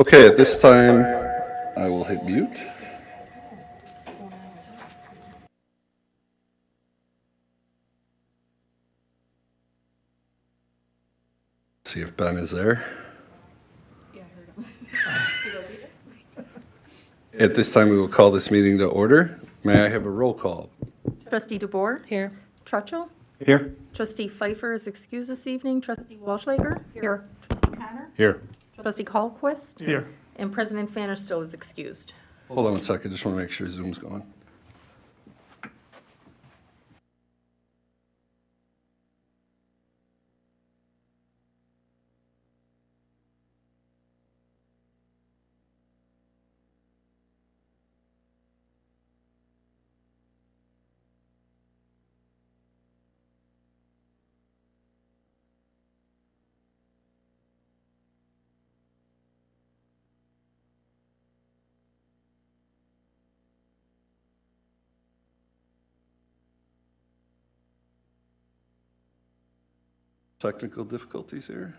Okay, at this time, I will hit mute. See if Ben is there. At this time, we will call this meeting to order. May I have a roll call? Trustee DeBoer? Here. Trutchell? Here. Trustee Pfeiffer is excused this evening. Trustee Walschlager? Here. Trustee Connor? Here. Trustee Hallquist? Here. And President Fanner still is excused. Hold on one second, just want to make sure Zoom's going. Technical difficulties here.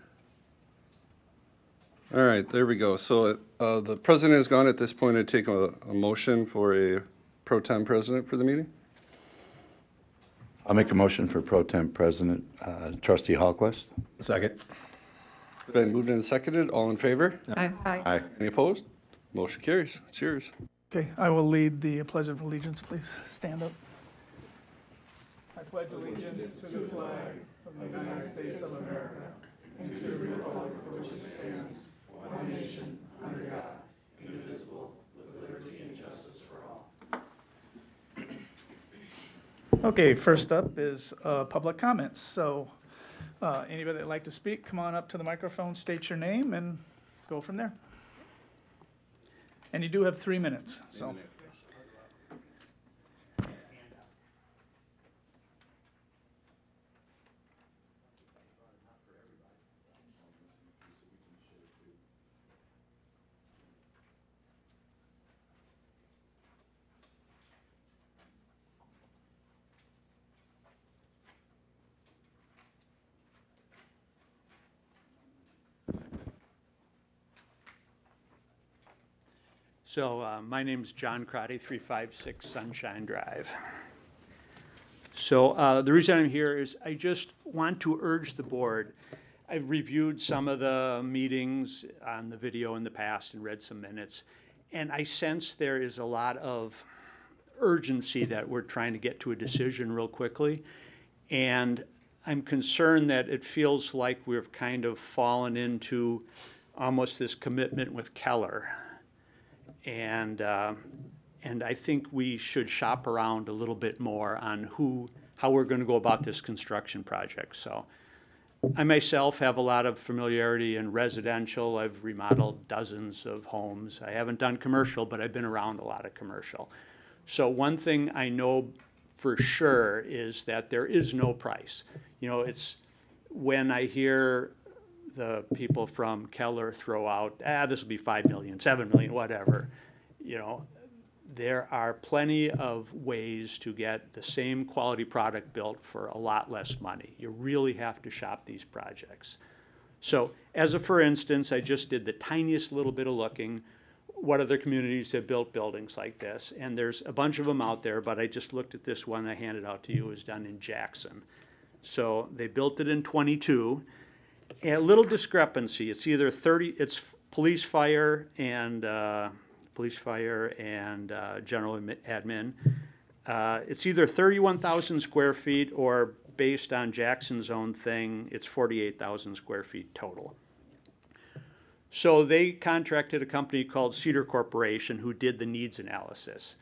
All right, there we go. So the president is gone at this point. I take a motion for a pro tem president for the meeting. I'll make a motion for pro temp president, Trustee Hallquist. Second. Been moved and seconded. All in favor? Aye. Aye. Any opposed? Motion carries. It's yours. Okay, I will lead the Pledge of Allegiance, please. Stand up. I pledge allegiance to the flag of the United States of America and to the republic for which it stands, one nation, under God, indivisible, with liberty and justice for all. Okay, first up is public comments. So anybody that'd like to speak, come on up to the microphone, state your name, and go from there. And you do have 3 minutes, so. So my name's John Crotty, 356 Sunshine Drive. So the reason I'm here is I just want to urge the board. I've reviewed some of the meetings on the video in the past and read some minutes, and I sense there is a lot of urgency that we're trying to get to a decision real quickly. And I'm concerned that it feels like we've kind of fallen into almost this commitment with Keller. And I think we should shop around a little bit more on how we're going to go about this construction project. So I myself have a lot of familiarity in residential. I've remodeled dozens of homes. I haven't done commercial, but I've been around a lot of commercial. So one thing I know for sure is that there is no price. You know, it's when I hear the people from Keller throw out, this will be 5 million, 7 million, whatever. You know, there are plenty of ways to get the same quality product built for a lot less money. You really have to shop these projects. So as a for instance, I just did the tiniest little bit of looking. What other communities have built buildings like this? And there's a bunch of them out there, but I just looked at this one I handed out to you. It was done in Jackson. So they built it in 22. A little discrepancy. It's either 30. It's police, fire, and general admin. It's either 31,000 square feet, or based on Jackson's own thing, it's 48,000 square feet total. So they contracted a company called Cedar Corporation who did the needs analysis.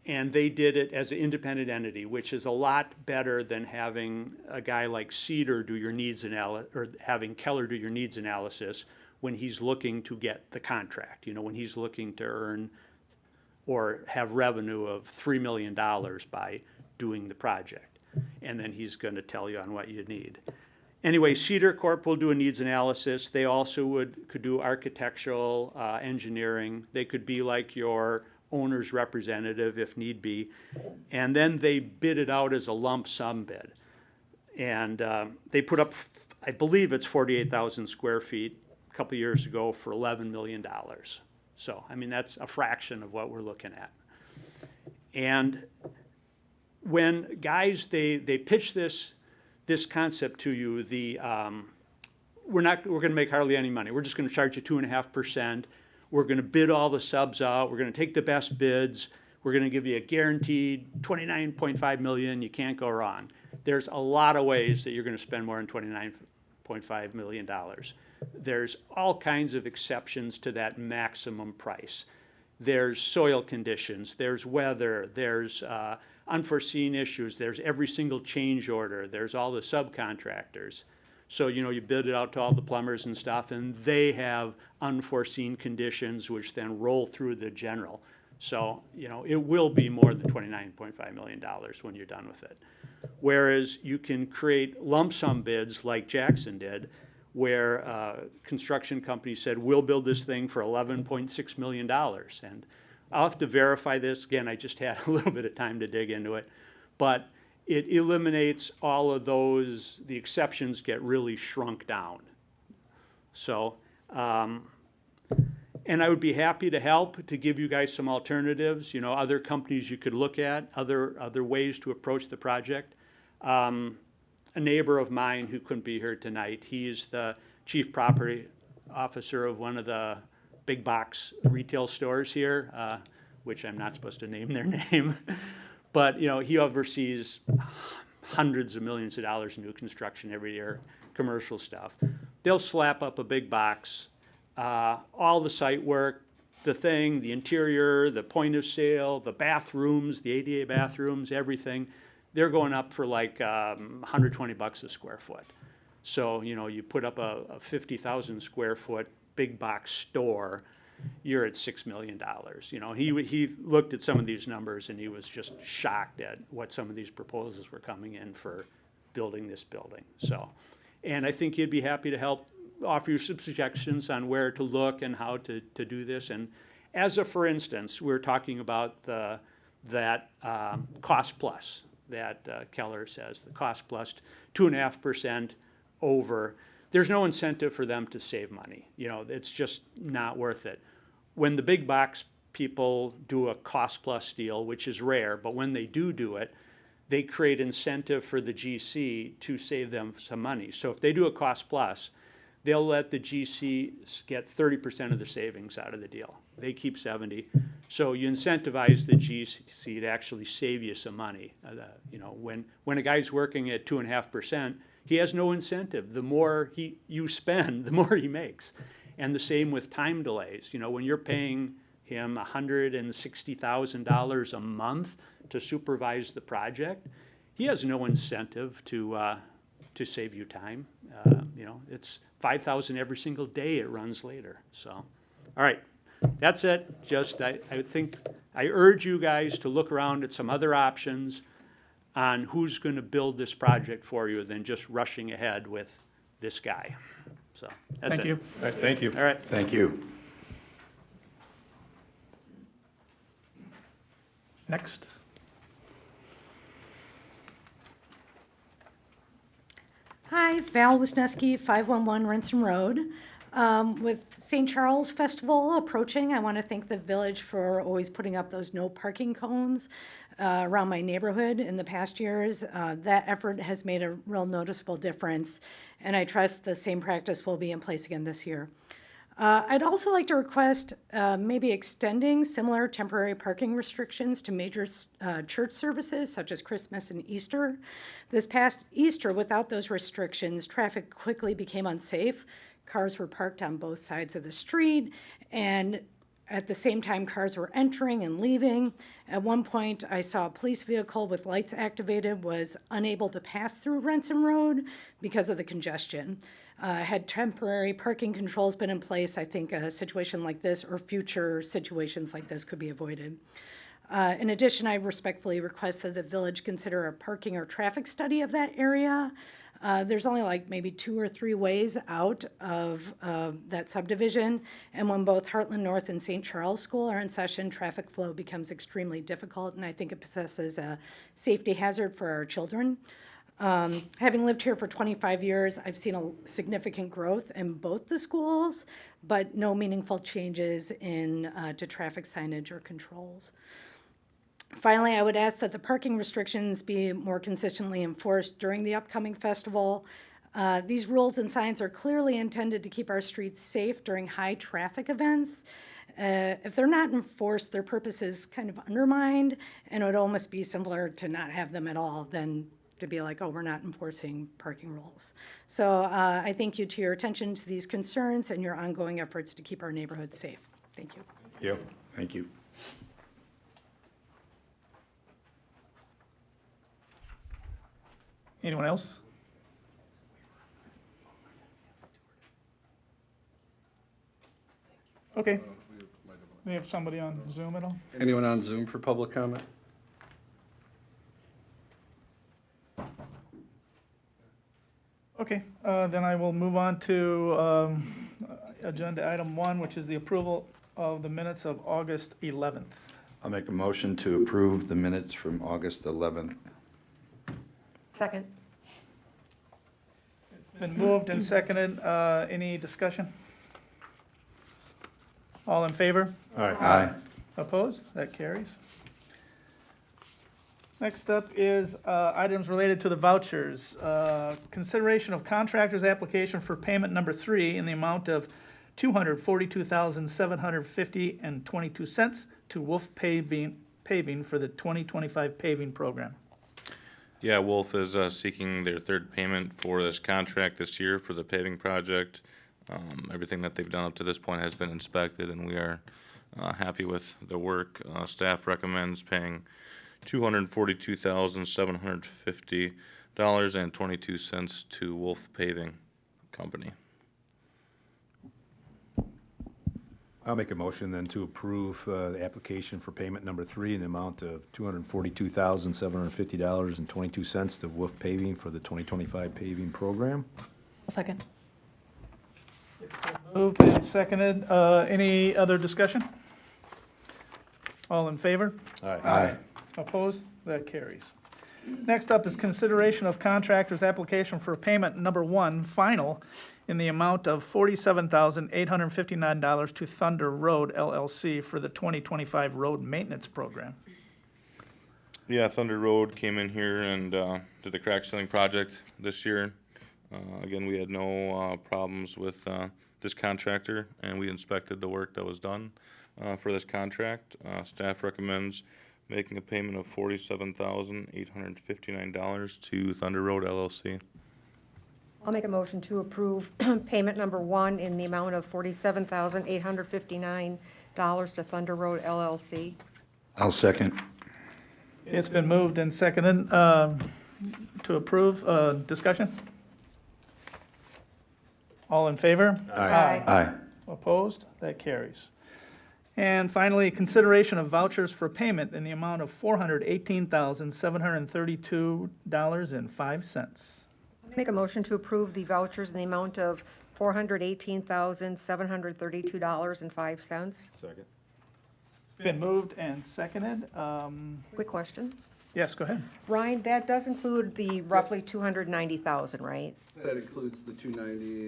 And they did it as an independent entity, which is a lot better than having a guy like Cedar do your needs analysis, or having Keller do your needs analysis when he's looking to get the contract. You know, when he's looking to earn or have revenue of $3 million by doing the project. And then he's going to tell you on what you need. Anyway, Cedar Corp will do a needs analysis. They also could do architectural engineering. They could be like your owner's representative if need be. And then they bid it out as a lump sum bid. And they put up, I believe it's 48,000 square feet couple years ago for $11 million. So, I mean, that's a fraction of what we're looking at. And when guys, they pitch this concept to you, we're going to make hardly any money. We're just going to charge you 2.5%. We're going to bid all the subs out. We're going to take the best bids. We're going to give you a guaranteed $29.5 million. You can't go wrong. There's a lot of ways that you're going to spend more than $29.5 million. There's all kinds of exceptions to that maximum price. There's soil conditions, there's weather, there's unforeseen issues, there's every single change order, there's all the subcontractors. So, you know, you bid it out to all the plumbers and stuff, and they have unforeseen conditions which then roll through the general. So, you know, it will be more than $29.5 million when you're done with it. Whereas you can create lump sum bids like Jackson did, where construction companies said, we'll build this thing for $11.6 million. And I'll have to verify this. Again, I just had a little bit of time to dig into it. But it eliminates all of those, the exceptions get really shrunk down. So, and I would be happy to help to give you guys some alternatives, you know, other companies you could look at, other ways to approach the project. A neighbor of mine who couldn't be here tonight, he's the chief property officer of one of the big box retail stores here, which I'm not supposed to name their name. But, you know, he oversees hundreds of millions of dollars in new construction every year, commercial stuff. They'll slap up a big box, all the site work, the interior, the point of sale, the bathrooms, the ADA bathrooms, everything. They're going up for like $120 a square foot. So, you know, you put up a 50,000 square foot big box store, you're at $6 million. You know, he looked at some of these numbers and he was just shocked at what some of these proposals were coming in for building this building. So, and I think he'd be happy to help offer you some suggestions on where to look and how to do this. And as a for instance, we're talking about that cost plus that Keller says, the cost plus 2.5% over. There's no incentive for them to save money. You know, it's just not worth it. When the big box people do a cost plus deal, which is rare, but when they do it, they create incentive for the GC to save them some money. So if they do a cost plus, they'll let the GC get 30% of the savings out of the deal. They keep 70. So you incentivize the GC to actually save you some money. You know, when a guy's working at 2.5%, he has no incentive. The more you spend, the more he makes. And the same with time delays. You know, when you're paying him $160,000 a month to supervise the project, he has no incentive to save you time. You know, it's $5,000 every single day it runs later. So, all right, that's it. Just I think I urge you guys to look around at some other options on who's going to build this project for you than just rushing ahead with this guy. So that's Thank it. you. All right, thank you. All right. Thank you. Next. Hi, Val Wisniewski, 511 Renson Road. With St. Charles Festival approaching, I want to thank the village for always putting up those no parking cones around my neighborhood in the past years. That effort has made a real noticeable difference, and I trust the same practice will be in place again this year. I'd also like to request maybe extending similar temporary parking restrictions to major church services such as Christmas and Easter. This past Easter, without those restrictions, traffic quickly became unsafe. Cars were parked on both sides of the street, and at the same time, cars were entering and leaving. At one point, I saw a police vehicle with lights activated was unable to pass through Renson Road because of the congestion. Had temporary parking controls been in place, I think a situation like this or future situations like this could be avoided. In addition, I respectfully request that the village consider a parking or traffic study of that area. There's only like maybe 2 or 3 ways out of that subdivision, and when both Hartland North and St. Charles School are in session, traffic flow becomes extremely difficult, and I think it possesses a safety hazard for our children. Having lived here for 25 years, I've seen a significant growth in both the schools, but no meaningful changes to traffic signage or controls. Finally, I would ask that the parking restrictions be more consistently enforced during the upcoming festival. These rules and signs are clearly intended to keep our streets safe during high-traffic events. If they're not enforced, their purpose is kind of undermined, and it would almost be simpler to not have them at all than to be like, oh, we're not enforcing parking rules. So I thank you to your attention to these concerns and your ongoing efforts to keep our neighborhoods safe. Thank you. Thank you. Anyone else? Okay. We have somebody on Zoom at all? Anyone on Zoom for public comment? Okay, then I will move on to agenda item 1, which is the approval of the minutes of August 11th. I'll make a motion to approve the minutes from August 11th. Second. Been moved and seconded. Any discussion? All in favor? Aye. Opposed? That carries. Next up is items related to the vouchers. Consideration of contractor's application for payment number 3 in the amount of $242,750.22 to Wolf Paving for the 2025 paving program. Yeah, Wolf is seeking their third payment for this contract this year for the paving project. Everything that they've done up to this point has been inspected, and we are happy with the work. Staff recommends paying $242,750.22 to Wolf Paving Company. I'll make a motion then to approve the application for payment number 3 in the amount of $242,750.22 to Wolf Paving for the 2025 paving program. Second. Moved and seconded. Any other discussion? All in favor? Aye. Opposed? That carries. Next up is consideration of contractor's application for payment number 1, final, in the amount of $47,859 to Thunder Road LLC for the 2025 road maintenance program. Yeah, Thunder Road came in here and did the crack sealing project this year. Again, we had no problems with this contractor, and we inspected the work that was done for this contract. Staff recommends making a payment of $47,859 to Thunder Road LLC. I'll make a motion to approve payment number 1 in the amount of $47,859 to Thunder Road LLC. I'll second. It's been moved and seconded to approve. Discussion? All in favor? Aye. Aye. Opposed? That carries. And finally, consideration of vouchers for payment in the amount of $418,732.05. Make a motion to approve the vouchers in the amount of $418,732.05. Second. Been moved and seconded. Quick question. Yes, go ahead. Ryan, that does include the roughly $290,000, right? That includes the 290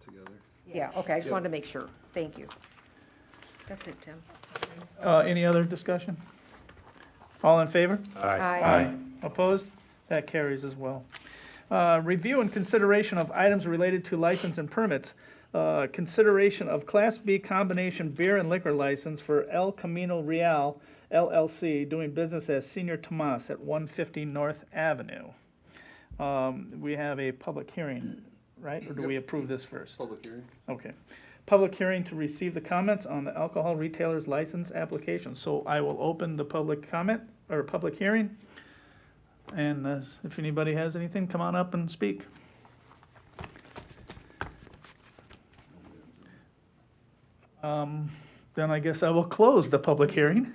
together. Yeah, okay, I just wanted to make sure. Thank you. That's it, Tim. Any other discussion? All in favor? Aye. Opposed? That carries as well. Review and consideration of items related to license and permits. Consideration of Class B combination beer and liquor license for El Camino Real LLC, doing business as Senior Tomas at 150 North Avenue. We have a public hearing, right? Or do we approve this first? Public hearing. Okay. Public hearing to receive the comments on the alcohol retailer's license application. So I will open the public comment, or public hearing. And if anybody has anything, come on up and speak. Then I guess I will close the public hearing.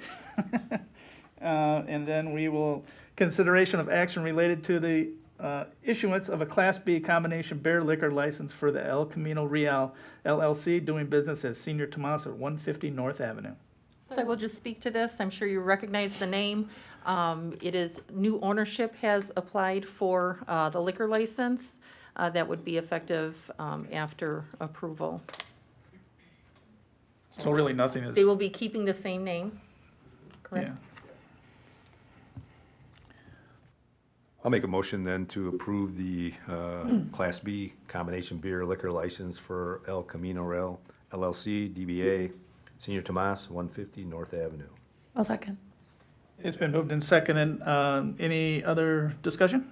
And then we will, consideration of action related to the issuance of a Class B combination beer liquor license for the El Camino Real LLC, doing business as Senior Tomas at 150 North Avenue. So I will just speak to this. I'm sure you recognize the name. It is, new ownership has applied for the liquor license. That would be effective after approval. So really nothing is. They will be keeping the same name, correct? Yeah. I'll make a motion then to approve the Class B combination beer liquor license for El Camino Real LLC, DBA Senior Tomas, 150 North Avenue. I'll second. It's been moved and seconded. Any other discussion?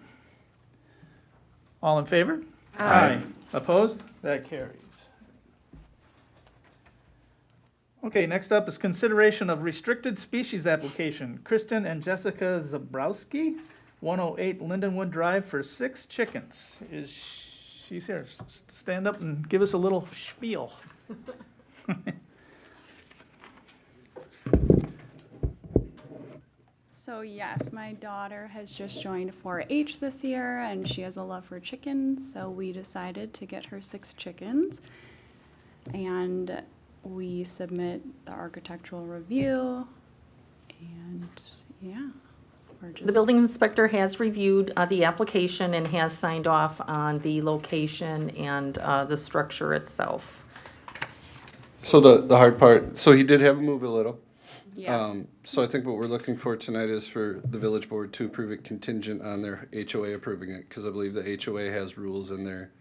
All in favor? Aye. Opposed? That carries. Okay, next up is consideration of restricted species application. Kristen and Jessica Zabrowski, 108 Lindenwood Drive for 6 chickens. She's here. Stand up and give us a little spiel. So yes, my daughter has just joined 4-H this year, and she has a love for chickens, so we decided to get her 6 chickens. And we submit the architectural review, and yeah, we're just. The building inspector has reviewed the application and has signed off on the location and the structure itself. So the hard part, so he did have it move a little. Yeah. So I think what we're looking for tonight is for the village board to approve it contingent on their HOA approving it, because I believe the HOA has rules in there.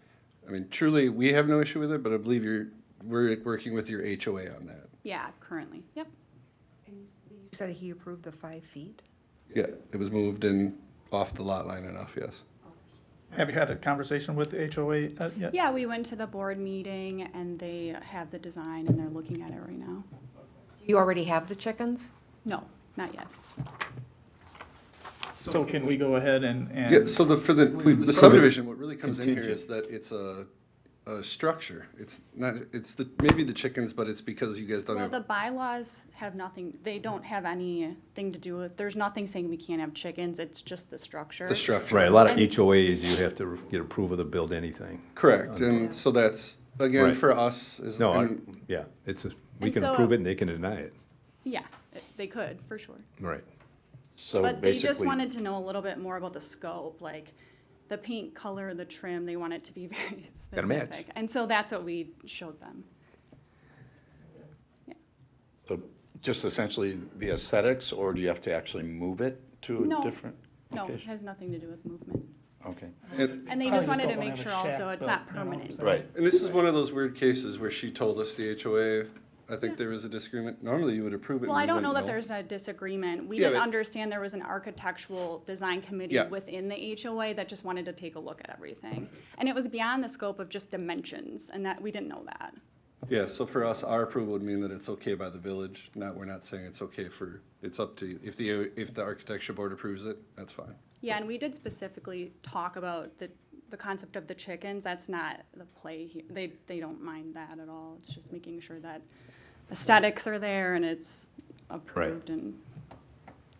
I mean, truly, we have no issue with it, but I believe we're working with your HOA on that. Yeah, currently, yep. You said he approved the 5 feet? Yeah, it was moved in off the lot line enough, yes. Have you had a conversation with the HOA yet? Yeah, we went to the board meeting, and they have the design, and they're looking at it right now. You already have the chickens? No, not yet. So can we go ahead and? Yeah, so for the subdivision, what really comes in here is that it's a structure. It's not, it's maybe the chickens, but it's because you guys don't Well, have. the bylaws have nothing, they don't have anything to do with, there's nothing saying we can't have chickens, it's just the structure. The structure. Right, a lot of And- HOAs, you have to get approval to build anything. Correct, and so that's, again, Right. for us, is. No, and- yeah, we And can so- approve it and they can deny it. Yeah, they could, for sure. Right. So But they just basically, wanted to know a little bit more about the scope, like the paint color, the trim, they want it to be very Gotta match. specific. And so that's what we showed them. so just essentially the aesthetics, or do you have to actually move it to a No. different No, it location? has nothing to do with movement. Okay. And they Probably just wanted don't to wanna make have a sure also shack it's not built, you know, permanent. so- Right. And this is one of those weird cases where she told us the HOA, I think there was a disagreement. Normally you would approve it. Well, and I we don't know wouldn't that there's a disagreement. We Yeah, didn't but- understand there was an architectural design committee Yeah. within the HOA that just wanted to take a look at everything. And it was beyond the scope of just dimensions, and that, we didn't know that. Yeah, so for us, our approval would mean that it's okay by the village, we're not saying it's okay for, it's up to, if the architecture board approves it, that's fine. Yeah, and we did specifically talk about the concept of the chickens. That's not the play here. They don't mind that at all. It's just making sure that aesthetics are there and it's approved, and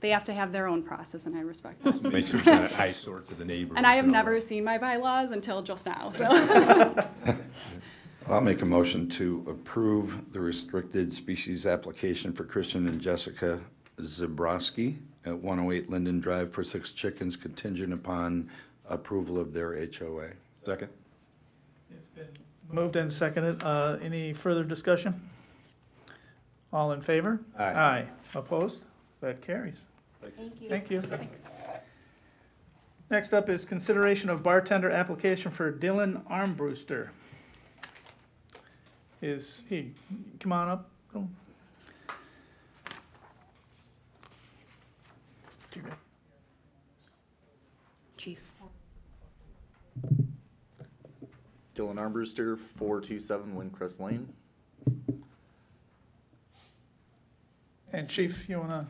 they have to have their own process, and I respect that. Make sure it's not an eyesore to the neighbors. And I have all never that. seen my bylaws until just now, so. I'll make a motion to approve the restricted species application for Christian and Jessica Zabrowski at 108 Linden Drive for 6 chickens contingent upon approval of their HOA. Second? It's been moved and seconded. Any further discussion? All in favor? Aye. Aye. Opposed? That carries. Thank you. Next up is consideration of bartender application for Dylan Armbruster. Come on up. Go. Chief? Dylan Armbruster, 427 Windcrest Lane. And Chief, you wanna?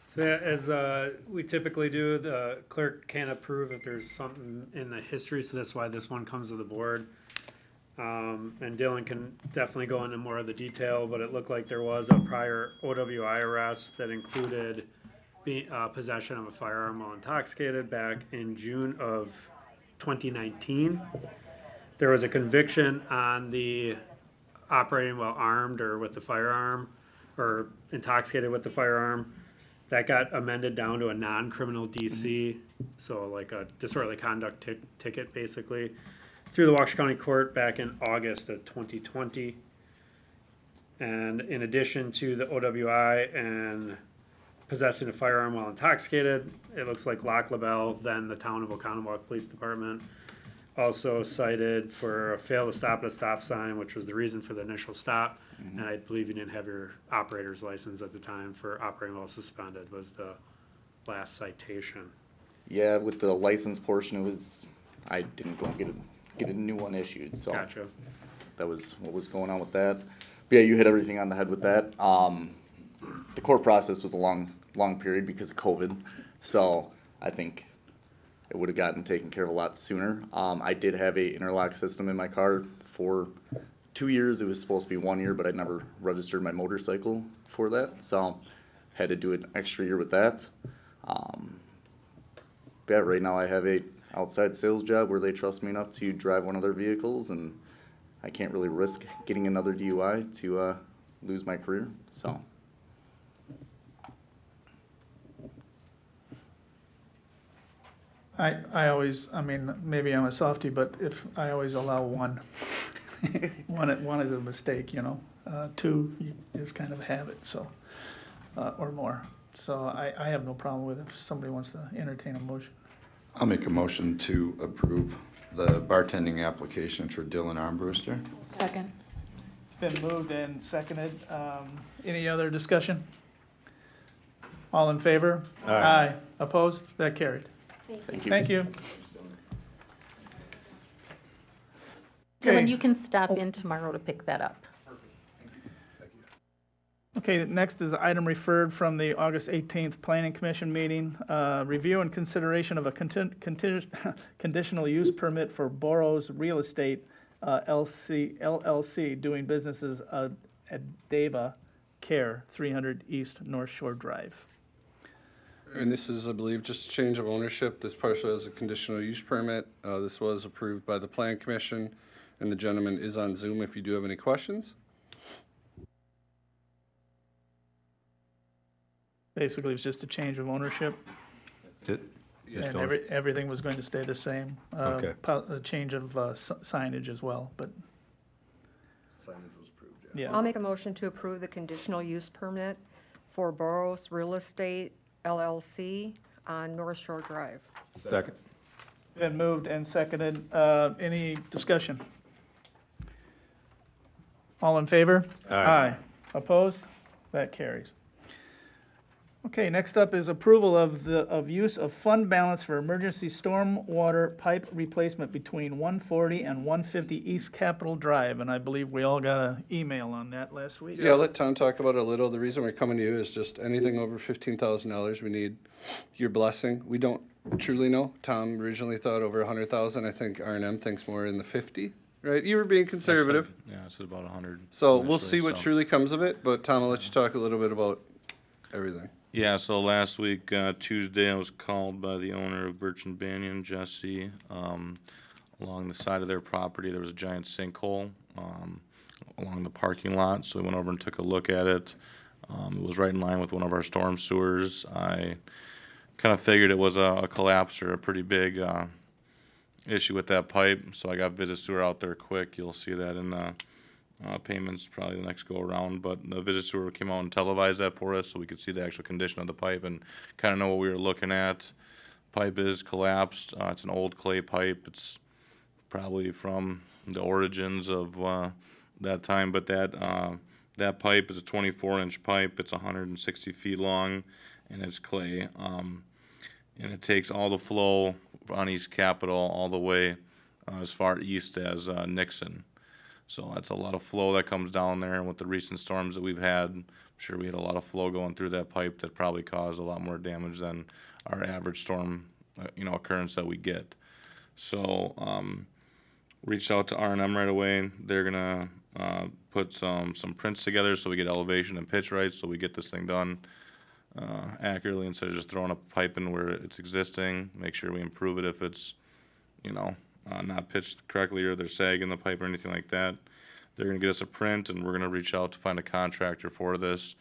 So yeah, as we typically do, the clerk can approve if there's something in the history, so that's why this one comes to the board. And Dylan can definitely go into more of the detail, but it looked like there was a prior OWI arrest that included possession of a firearm while intoxicated back in June of 2019. There was a conviction on the operating while armed or with the firearm or intoxicated with the firearm. That got amended down to a non-criminal DC, so like a disorderly conduct ticket, basically, through the Waukesha County Court back in August of 2020. And in addition to the OWI and possessing a firearm while intoxicated, it looks like Lac LaBelle, then the Town of Oconomowoc Police Department, also cited for a fail to stop at a stop sign, which was the reason for the initial stop. And I believe you didn't have your operator's license at the time for operating while suspended was the last citation. Yeah, with the license portion, it was, I didn't go and get a new one issued, so. Gotcha. That was what was going on with that. But yeah, you hit everything on the head with that. The court process was a long period because of COVID, so I think it would have gotten taken care of a lot sooner. I did have a interlock system in my car for 2 years. It was supposed to be 1 year, but I never registered my motorcycle for that, so had to do an extra year with that. But yeah, right now I have a outside sales job where they trust me enough to drive one of their vehicles, and I can't really risk getting another DUI to lose my career, so. I always, I mean, maybe I'm a softie, but if, I always allow one. One is a mistake, you know. Two is kind of a habit, so, or more. So I have no problem with it if somebody wants to entertain a motion. I'll make a motion to approve the bartending application for Dylan Armbruster. Second. It's been moved and seconded. Any other discussion? All in favor? Aye. Opposed? That carried. Thank you. Thank you. Dylan, Okay. you can stop in tomorrow to pick that up. Okay, next is the item referred from the August 18th Planning Commission meeting. Review and consideration of a conditional use permit for Boros Real Estate LLC doing businesses at Deva Care, 300 East North Shore Drive. And this is, I believe, just a change of ownership. This parcel has a conditional use permit. This was approved by the Plan Commission, and the gentleman is on Zoom if you do have any questions. Basically, it's just a change of ownership, It- just and don't- everything was going to stay the same. Okay. A change of signage as well, but, Signage was approved, yeah. I'll make a motion to approve the conditional use permit for Boros Real Estate LLC on North Shore Drive. Second. Been moved and seconded. Any discussion? All in favor? Aye. Opposed? That carries. Okay, next up is approval of use of fund balance for emergency storm water pipe replacement between 140 and 150 East Capitol Drive, and I believe we all got an email on that last week. Yeah, I'll let Tom talk about it a little. The reason we're coming to you is just anything over $15,000, we need your blessing. We don't truly know. Tom originally thought over 100,000. I think R&M thinks more in the 50, right? You were being conservative. Yeah, it's about 100. So we'll initially, see what so. truly comes of it, but Tom, I'll let you talk a little bit about everything. Yeah, so last week, Tuesday, I was called by the owner of Birch and Banyan, Jesse. Along the side of their property, there was a giant sinkhole along the parking lot, so we went over and took a look at it. It was right in line with one of our storm sewers. I kind of figured it was a collapse or a pretty big issue with that pipe, so I got Visit Sewer out there quick. You'll see that in the payments probably the next go around, but the Visit Sewer came out and televised that for us so we could see the actual condition of the pipe and kind of know what we were looking at. Pipe is collapsed. It's an old clay pipe. It's probably from the origins of that time, but that pipe is a 24-inch pipe. It's 160 feet long, and it's clay. And it takes all the flow on East Capitol all the way as far east as Nixon. So that's a lot of flow that comes down there, and with the recent storms that we've had, I'm sure we had a lot of flow going through that pipe that probably caused a lot more damage than our average storm, occurrence that we get. So reached out to R&M right away. They're gonna put some prints together so we get elevation and pitch right, so we get this thing done accurately instead of just throwing a pipe in where it's existing. Make sure we improve it if it's, not pitched correctly or they're sagging the pipe or anything like that. They're gonna get us a print, and we're gonna reach out to find a contractor for this.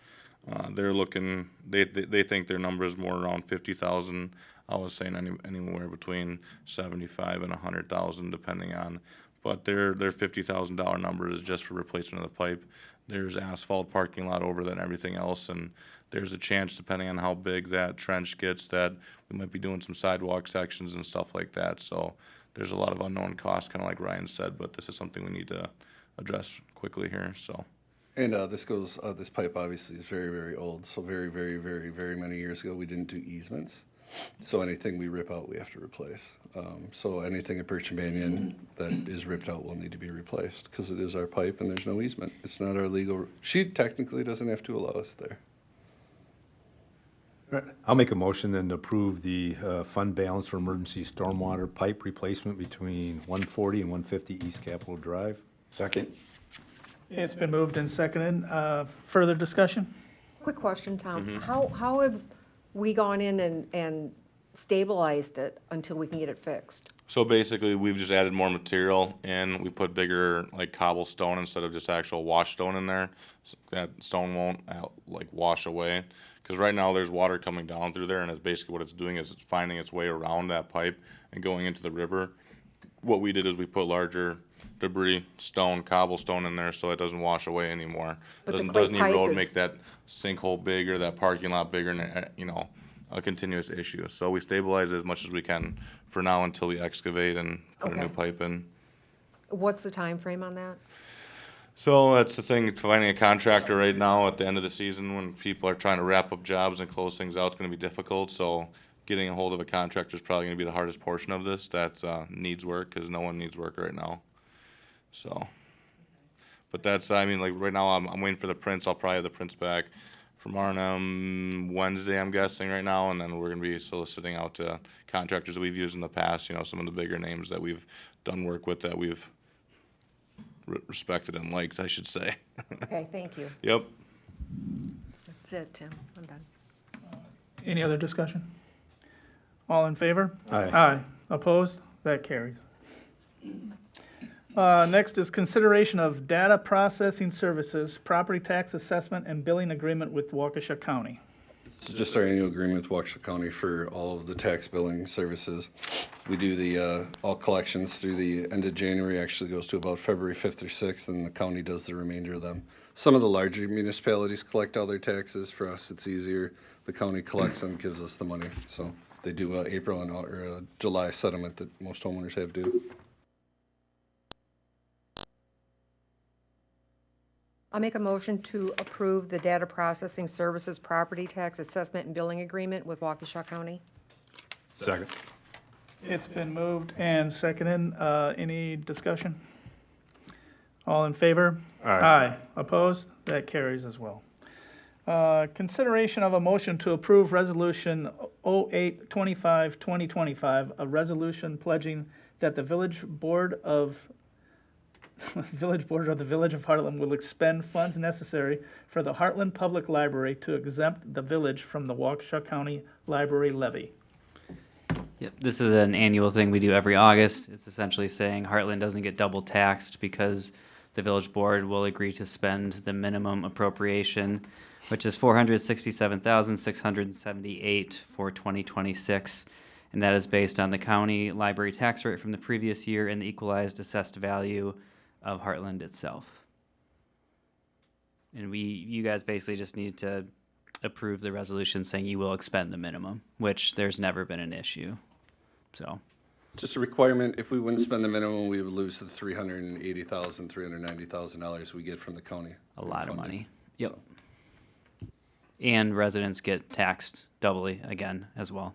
They're looking, they think their number is more around 50,000. I was saying anywhere between 75 and 100,000, depending on, but their $50,000 number is just for replacement of the pipe. There's asphalt parking lot over that and everything else, and there's a chance, depending on how big that trench gets, that we might be doing some sidewalk sections and stuff like that. So there's a lot of unknown costs, kind of like Ryan said, but this is something we need to address quickly here, so. And this pipe obviously is very, very old, so very, very, very, very many years ago, we didn't do easements. So anything we rip out, we have to replace. So anything at Birch and Banyan that is ripped out will need to be replaced, because it is our pipe and there's no easement. It's not our legal, she technically doesn't have to allow us there. I'll make a motion then to approve the fund balance for emergency stormwater pipe replacement between 140 and 150 East Capitol Drive. Second. It's been moved and seconded. Further discussion? Quick question, Tom. How have we gone in and stabilized it until we can get it fixed? So basically, we've just added more material, and we put bigger, like, cobblestone instead of just actual wash stone in there. So that stone won't, like, wash away. Because right now, there's water coming down through there, and it's basically what it's doing is it's finding its way around that pipe and going into the river. What we did is we put larger debris, stone, cobblestone in there so it doesn't wash away anymore. But the clay Doesn't pipe erode, is- make that sinkhole bigger, that parking lot bigger, and, a continuous issue. So we stabilize it as much as we can for now until we excavate and put a new Okay. pipe in. What's the time frame on that? So that's the thing, finding a contractor right now at the end of the season when people are trying to wrap up jobs and close things out is gonna be difficult. So getting a hold of a contractor is probably gonna be the hardest portion of this that needs work, because no one needs work right now. So, but that's, I mean, like, right now, I'm waiting for the prints. I'll probably have the prints back from Arnhem Wednesday, I'm guessing, right now, and then we're gonna be soliciting out to contractors that we've used in the past, some of the bigger names that we've done work with that we've respected and liked, I should say. Okay, thank you. Yep. That's it, Tim. I'm done. Any other discussion? All in favor? Aye. Aye. Opposed? That carries. Next is consideration of data processing services, property tax assessment, and billing agreement with Waukesha County. This is just our annual agreement with Waukesha County for all of the tax billing services. We do the, all collections through the end of January, actually goes to about February 5th or 6th, and the county does the remainder of them. Some of the larger municipalities collect all their taxes. For us, it's easier. The county collects them, gives us the money. So they do April and July settlement that most homeowners have due. I'll make a motion to approve the data processing services, property tax assessment, and billing agreement with Waukesha County. Second. It's been moved and seconded. Any discussion? All in favor? Aye. Opposed? That carries as well. Consideration of a motion to approve Resolution 0825-2025, a resolution pledging that the Village Board of the Village of Hartland will expend funds necessary for the Hartland Public Library to exempt the village from the Waukesha County Library levy. Yep, this is an annual thing we do every August. It's essentially saying Hartland doesn't get double taxed because the village board will agree to spend the minimum appropriation, which is $467,678 for 2026. And that is based on the county library tax rate from the previous year and the equalized assessed value of Hartland itself. And you guys basically just need to approve the resolution saying you will expend the minimum, which there's never been an issue. So, Just a requirement, if we wouldn't spend the minimum, we would lose the $380,000, $390,000 we get from the county. a lot of funding. money. Yep. So, And residents get taxed doubly again as well.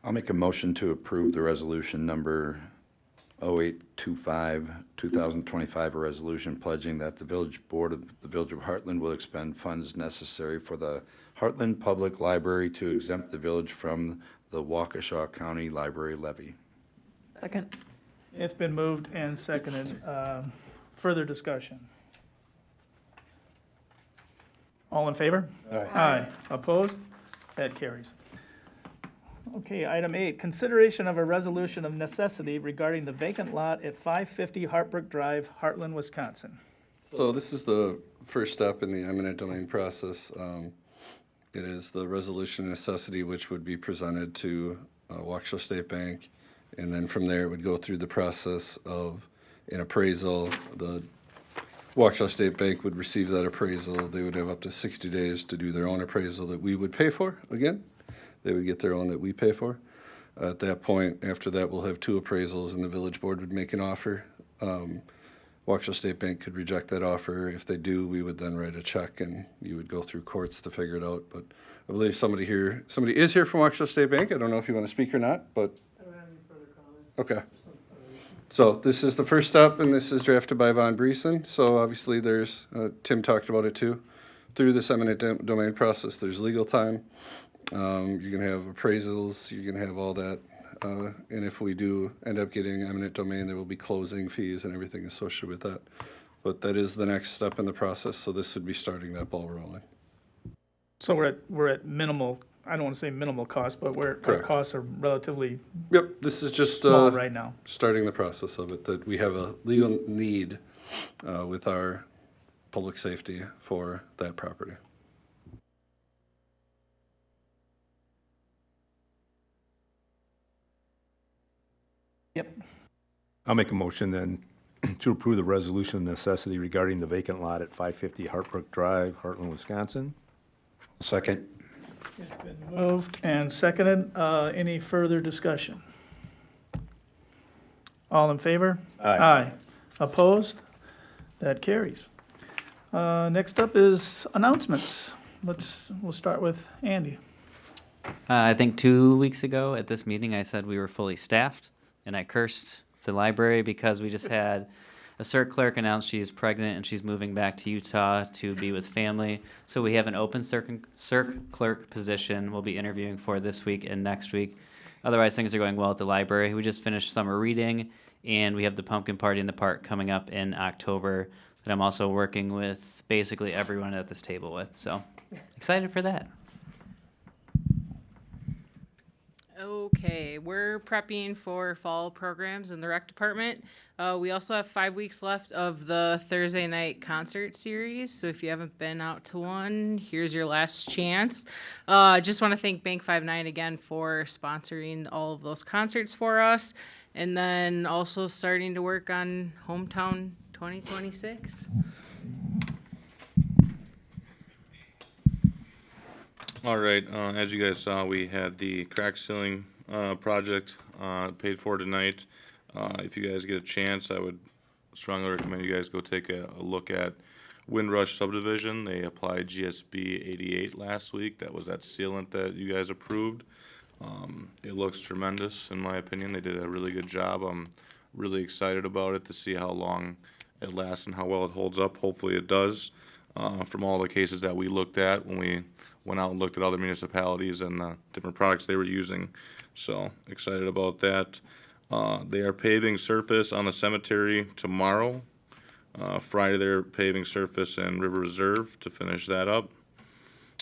I'll make a motion to approve the resolution number 0825-2025, a resolution pledging that the Village Board of the Village of Hartland will expend funds necessary for the Hartland Public Library to exempt the village from the Waukesha County Library levy. Second. It's been moved and seconded. Further discussion? All in favor? Aye. Opposed? That carries. Okay, item 8, consideration of a resolution of necessity regarding the vacant lot at 550 Hartbrook Drive, Hartland, Wisconsin. So this is the first step in the eminent domain process. It is the resolution of necessity which would be presented to Waukesha State Bank, and then from there it would go through the process of an appraisal. The Waukesha State Bank would receive that appraisal. They would have up to 60 days to do their own appraisal that we would pay for again. They would get their own that we pay for. At that point, after that, we'll have 2 appraisals, and the village board would make an offer. Waukesha State Bank could reject that offer. If they do, we would then write a check, and you would go through courts to figure it out. But I believe somebody is here from Waukesha State Bank. I don't know if you want to speak or not, but. I don't have any further comments. Okay. So this is the first step, and this is drafted by Von Briesen. So obviously there's, Tim talked about it too, through this eminent domain process, there's legal time. You're going to have appraisals, you're going to have all that. And if we do end up getting eminent domain, there will be closing fees and everything associated with that. But that is the next step in the process, so this would be starting that ball rolling. So we're at minimal, I don't want to say minimal cost, but our Correct. costs are relatively Yep, this is just small right now. starting the process of it, that we have a legal need with our public safety for that property. Yep. I'll make a motion then to approve the resolution of necessity regarding the vacant lot at 550 Hartbrook Drive, Hartland, Wisconsin. Second. It's been moved and seconded. Any further discussion? All in favor? Aye. Opposed? That carries. Next up is announcements. We'll start with Andy. I think 2 weeks ago at this meeting, I said we were fully staffed, and I cursed the library because we just had a circ clerk announce she's pregnant and she's moving back to Utah to be with family. So we have an open circ clerk position we'll be interviewing for this week and next week. Otherwise, things are going well at the library. We just finished summer reading, and we have the pumpkin party in the park coming up in October that I'm also working with basically everyone at this table with. So excited for that. Okay, we're prepping for fall programs in the rec department. We also have 5 weeks left of the Thursday night concert series. So if you haven't been out to one, here's your last chance. Just want to thank Bank 59 again for sponsoring all of those concerts for us. And then also starting to work on Hometown 2026. All right, as you guys saw, we had the crack ceiling project paid for tonight. If you guys get a chance, I would strongly recommend you guys go take a look at Windrush subdivision. They applied GSB 88 last week. That was that sealant that you guys approved. It looks tremendous, in my opinion. They did a really good job. I'm really excited about it to see how long it lasts and how well it holds up. Hopefully it does. From all the cases that we looked at when we went out and looked at other municipalities and the different products they were using. So excited about that. They are paving surface on the cemetery tomorrow. Friday they're paving surface in River Reserve to finish that up.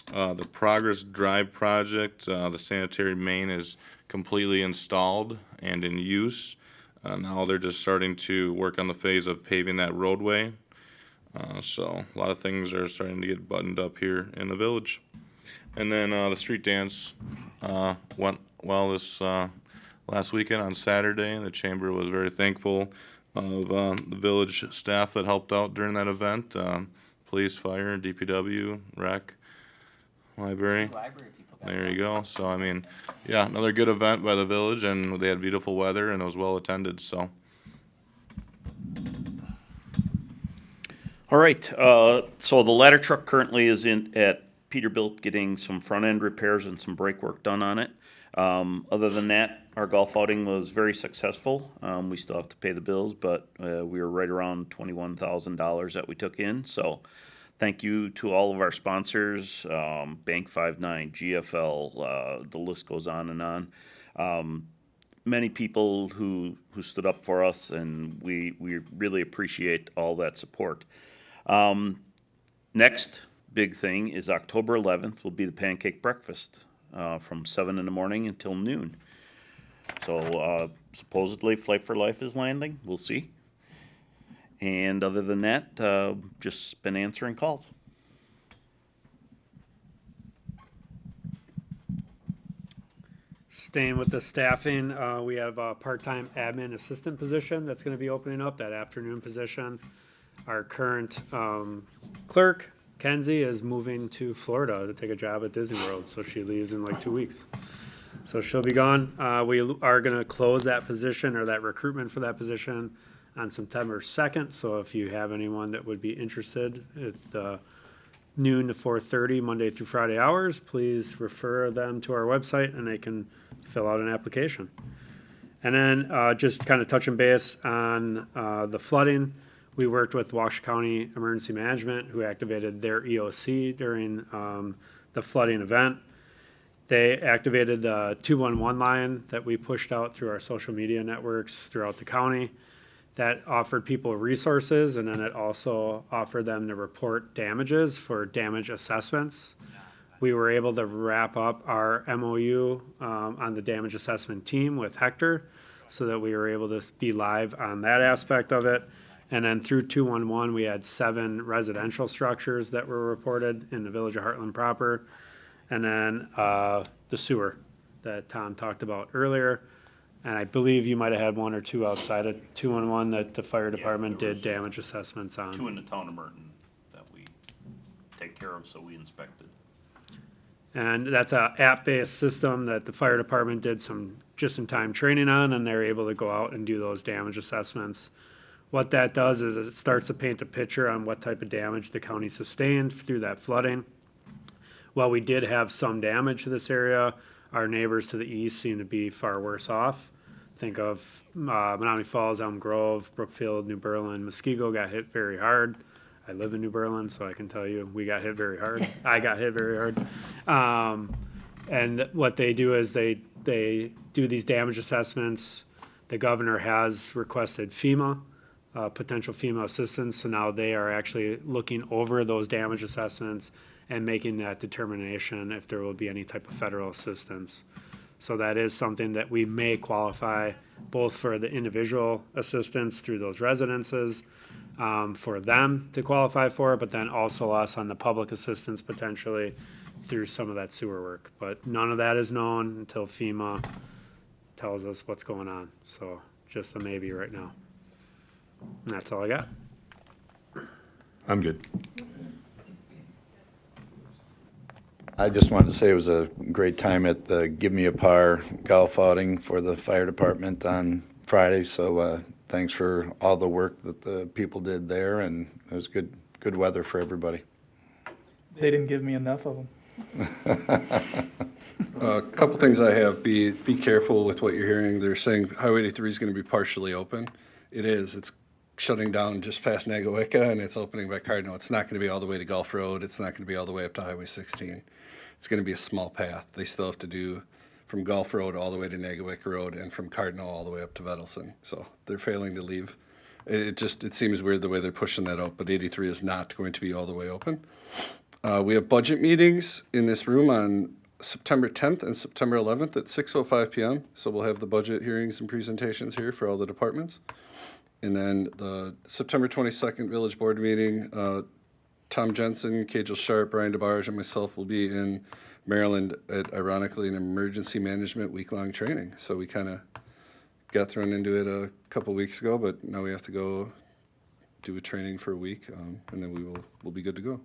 The Progress Drive project, the sanitary main is completely installed and in use. Now they're just starting to work on the phase of paving that roadway. So a lot of things are starting to get buttoned up here in the village. And then the street dance went well this last weekend on Saturday. The chamber was very thankful of the village staff that helped out during that event. Police, fire, DPW, rec, library. There you go. So, I mean, yeah, another good event by the village, and they had beautiful weather, and it was well attended, so. All right, so the ladder truck currently is in at Peterbilt getting some front end repairs and some brake work done on it. Other than that, our golf outing was very successful. We still have to pay the bills, but we were right around $21,000 that we took in. So thank you to all of our sponsors, Bank 59, GFL, the list goes on and on. Many people who stood up for us, and we really appreciate all that support. Next big thing is October 11th will be the pancake breakfast. from 7 in the morning until noon. So supposedly Flight for Life is landing. We'll see. And other than that, just been answering calls. Staying with the staffing, we have a part-time admin assistant position that's going to be opening up, that afternoon position. Our current clerk, Kenzie, is moving to Florida to take a job at Disney World, so she leaves in like 2 weeks. So she'll be gone. We are going to close that position, or that recruitment for that position, on September 2nd. So if you have anyone that would be interested, it's noon to 4:30, Monday through Friday hours, please refer them to our website and they can fill out an application. And then just kind of touching base on the flooding. We worked with Waukesha County Emergency Management, who activated their EOC during the flooding event. They activated the 211 line that we pushed out through our social media networks throughout the county. That offered people resources, and then it also offered them to report damages for damage assessments. We were able to wrap up our MOU on the damage assessment team with Hector, so that we were able to be live on that aspect of it. And then through 211, we had 7 residential structures that were reported in the village of Hartland proper. And then the sewer that Tom talked about earlier. And I believe you might have had 1 or 2 outside of 211 that the fire department did damage assessments on. 2 in the town of Merton that we take care of, so we inspected. And that's a app-based system that the fire department did some just-in-time training on, and they're able to go out and do those damage assessments. What that does is it starts to paint a picture on what type of damage the county sustained through that flooding. While we did have some damage to this area, our neighbors to the east seem to be far worse off. Think of Menominee Falls, Elm Grove, Brookfield, New Berlin, Muskego got hit very hard. I live in New Berlin, so I can tell you we got hit very hard. I got hit very hard. And what they do is they do these damage assessments. The governor has requested FEMA, potential FEMA assistance, so now they are actually looking over those damage assessments and making that determination if there will be any type of federal assistance. So that is something that we may qualify both for the individual assistance through those residences, for them to qualify for, but then also us on the public assistance potentially through some of that sewer work. But none of that is known until FEMA tells us what's going on. So just a maybe right now. And that's all I got. I'm good. I just wanted to say it was a great time at the Give Me a Par golf outing for the fire department on Friday. So thanks for all the work that the people did there, and it was good weather for everybody. They didn't give me enough of them. A couple things I have. Be careful with what you're hearing. They're saying Highway 83 is going to be partially open. It is. It's shutting down just past Nagawicca, and it's opening by Cardinal. It's not going to be all the way to Gulf Road. It's not going to be all the way up to Highway 16. It's going to be a small path. They still have to do from Gulf Road all the way to Nagawicca Road and from Cardinal all the way up to Vedelson. So they're failing to leave. It seems weird the way they're pushing that out, but 83 is not going to be all the way open. We have budget meetings in this room on September 10th and September 11th at 6:05 p.m. So we'll have the budget hearings and presentations here for all the departments. And then the September 22nd Village Board meeting, Tom Jensen, Kajal Sharp, Brian DeBarge, and myself will be in Maryland at, ironically, an emergency management week-long training. So we kind of got thrown into it a couple weeks ago, but now we have to go do a training for a week, and then we'll be good to go.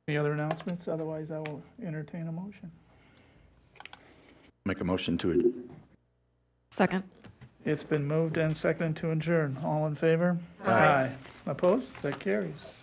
Any other announcements? Otherwise, I will entertain a motion. Make a motion to Second. It's been moved and seconded to adjourn. All in favor? Aye. Opposed? That carries.